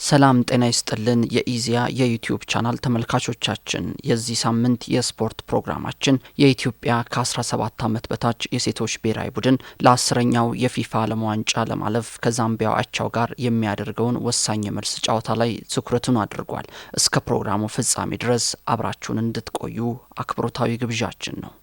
ሰላም ጤና ይስጥልን የኢዚያ የዩቲዩብ ቻናል ተመልካቾቻችን የዚህ ሳምንት የስፖርት ፕሮግራማችን የኢትዮጵያ ከ17 ዓመት በታች የሴቶች ብሔራዊ ቡድን ለ10ኛው የፊፋ ዓለም ዋንጫ ለማለፍ ከዛምቢያው አቻው ጋር የሚያደርገውን ወሳኝ የመልስ ጨዋታ ላይ ትኩረቱን አድርጓል። እስከ ፕሮግራሙ ፍጻሜ ድረስ አብራችሁን እንድትቆዩ አክብሮታዊ ግብዣችን ነው።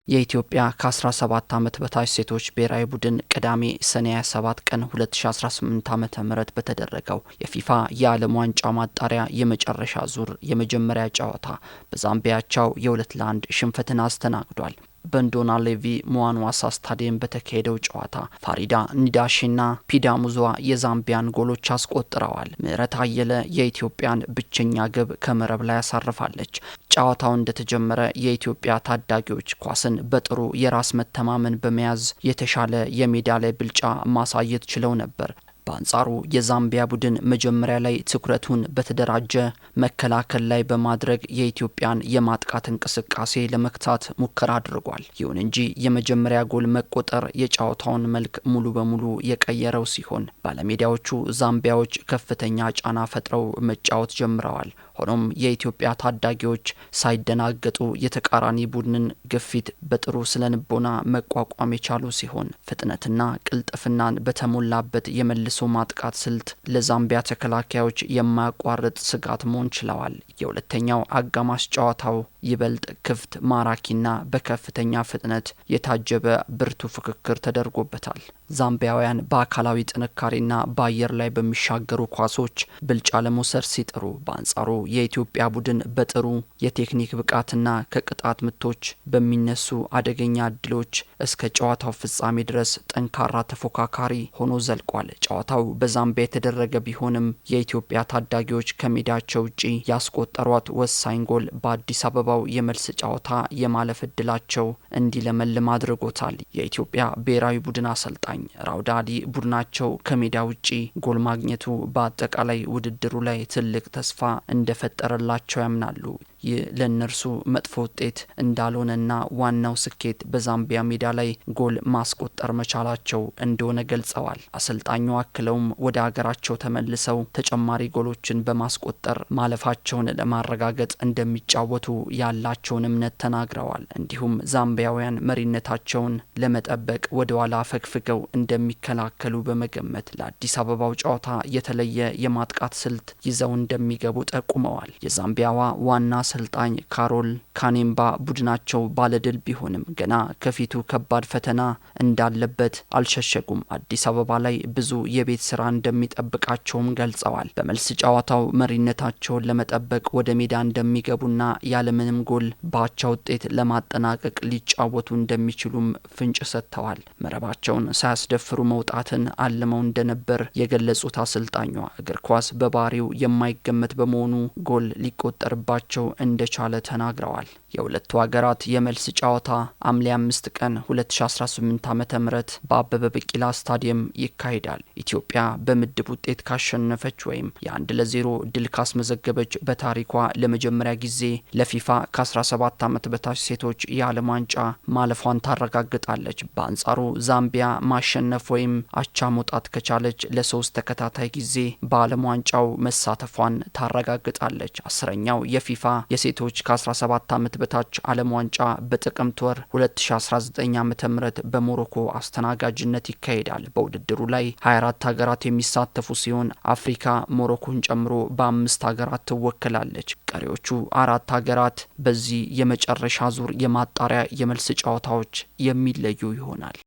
የኢትዮጵያ ከ17 ዓመት በታች ሴቶች ብሔራዊ ቡድን ቅዳሜ ሰኔ 27 ቀን 2018 ዓ.ም በተደረገው የፊፋ የዓለም ዋንጫ ማጣሪያ የመጨረሻ ዙር የመጀመሪያ ጨዋታ በዛምቢያቸው የ2-1 ሽንፈትን አስተናግዷል። በንዶና ሌቪ ሙዋንዋሳ ስታዲየም በተካሄደው ጨዋታ ፋሪዳ ኒዳሽና ፒዳ ሙዟ የዛምቢያን ጎሎች አስቆጥረዋል። ምህረት አየለ የኢትዮጵያን ብቸኛ ግብ ከመረብ ላይ ያሳርፋለች። ጨዋታው እንደተጀመረ የኢትዮጵያ ታዳጊዎች ኳስን በጥሩ የራስ መተማመን በመያዝ የተሻለ የሜዳ ላይ ብልጫ ማሳየት ችለው ነበር። በአንጻሩ የዛምቢያ ቡድን መጀመሪያ ላይ ትኩረቱን በተደራጀ መከላከል ላይ በማድረግ የኢትዮጵያን የማጥቃት እንቅስቃሴ ለመክታት ሙከራ አድርጓል። ይሁን እንጂ የመጀመሪያ ጎል መቆጠር የጨዋታውን መልክ ሙሉ በሙሉ የቀየረው ሲሆን ባለሜዳዎቹ ዛምቢያዎች ከፍተኛ ጫና ፈጥረው መጫወት ጀምረዋል። ሆኖም የኢትዮጵያ ታዳጊዎች ሳይደናገጡ የተቃራኒ ቡድንን ግፊት በጥሩ ስለንቦና መቋቋም የቻሉ ሲሆን ፍጥነትና ቅልጥፍናን በተሞላበት የመልሶ ማጥቃት ስልት ለዛምቢያ ተከላካዮች የማያቋርጥ ስጋት መሆን ችለዋል። የሁለተኛው አጋማሽ ጨዋታው ይበልጥ ክፍት፣ ማራኪና በከፍተኛ ፍጥነት የታጀበ ብርቱ ፍክክር ተደርጎበታል። ዛምቢያውያን በአካላዊ ጥንካሬና በአየር ላይ በሚሻገሩ ኳሶች ብልጫ ለመውሰድ ሲጥሩ፣ በአንጻሩ የኢትዮጵያ ቡድን በጥሩ የቴክኒክ ብቃትና ከቅጣት ምቶች በሚነሱ አደገኛ እድሎች እስከ ጨዋታው ፍጻሜ ድረስ ጠንካራ ተፎካካሪ ሆኖ ዘልቋል። ጨዋታው በዛምቢያ የተደረገ ቢሆንም የኢትዮጵያ ታዳጊዎች ከሜዳቸው ውጪ ያስቆጠሯት ወሳኝ ጎል በአዲስ አበባው የመልስ ጨዋታ የማለፍ እድላቸው እንዲለመልም አድርጎታል። የኢትዮጵያ ብሔራዊ ቡድን አሰልጣኝ ራውዳሊ ቡድናቸው ከሜዳ ውጪ ጎል ማግኘቱ በአጠቃላይ ውድድሩ ላይ ትልቅ ተስፋ እንደፈጠረላቸው ያምናሉ። ይህ ለእነርሱ መጥፎ ውጤት እንዳልሆነና ዋናው ስኬት በዛምቢያ ሜዳ ላይ ጎል ማስቆጠር መቻላቸው እንደሆነ ገልጸዋል። አሰልጣኙ አክለውም ወደ ሀገራቸው ተመልሰው ተጨማሪ ጎሎችን በማስቆጠር ማለፋቸውን ለማረጋገጥ እንደሚጫወቱ ያላቸውን እምነት ተናግረዋል። እንዲሁም ዛምቢያውያን መሪነታቸውን ለመጠበቅ ወደ ኋላ ፈግፍገው እንደሚከላከሉ በመገመት ለአዲስ አበባው ጨዋታ የተለየ የማጥቃት ስልት ይዘው እንደሚገቡ ጠቁመዋል። የዛምቢያዋ ዋና አሰልጣኝ ካሮል ካኔምባ ቡድናቸው ባለድል ቢሆንም ገና ከፊቱ ከባድ ፈተና እንዳለበት አልሸሸጉም። አዲስ አበባ ላይ ብዙ የቤት ስራ እንደሚጠብቃቸውም ገልጸዋል። በመልስ ጨዋታው መሪነታቸውን ለመጠበቅ ወደ ሜዳ እንደሚገቡና ያለምንም ጎል በአቻ ውጤት ለማጠናቀቅ ሊጫወቱ እንደሚችሉም ፍንጭ ሰጥተዋል። መረባቸውን ሳያስደፍሩ መውጣትን አልመው እንደነበር የገለጹት አሰልጣኟ እግር ኳስ በባህሪው የማይገመት በመሆኑ ጎል ሊቆጠርባቸው እንደቻለ ተናግረዋል። የሁለቱ ሀገራት የመልስ ጨዋታ ሐምሌ 5 ቀን 2018 ዓ.ም በአበበ ቢቂላ ስታዲየም ይካሄዳል። ኢትዮጵያ በምድብ ውጤት ካሸነፈች ወይም የ1-0 ድል ካስመዘገበች በታሪኳ ለመጀመሪያ ጊዜ ለፊፋ ከ17 ዓመት በታች ሴቶች የዓለም ዋንጫ ማለፏን ታረጋግጣለች። በአንጻሩ ዛምቢያ ማሸነፍ ወይም አቻ መውጣት ከቻለች ለ3 ተከታታይ ጊዜ በዓለም ዋንጫው መሳተፏን ታረጋግጣለች። 10ኛው የፊፋ የሴቶች ከ17 ዓመት በታች ዓለም ዋንጫ በጥቅምት ወር 2019 ዓ.ም በሞሮኮ አስተናጋጅነት ይካሄዳል። በውድድሩ ላይ 24 ሀገራት የሚሳተፉ ሲሆን አፍሪካ ሞሮኮን ጨምሮ በ5 ሀገራት ትወክላለች። ቀሪዎቹ 4 ሀገራት በዚህ የመጨረሻ ዙር የማጣሪያ የመልስ ጨዋታዎች የሚለዩ ይሆናል።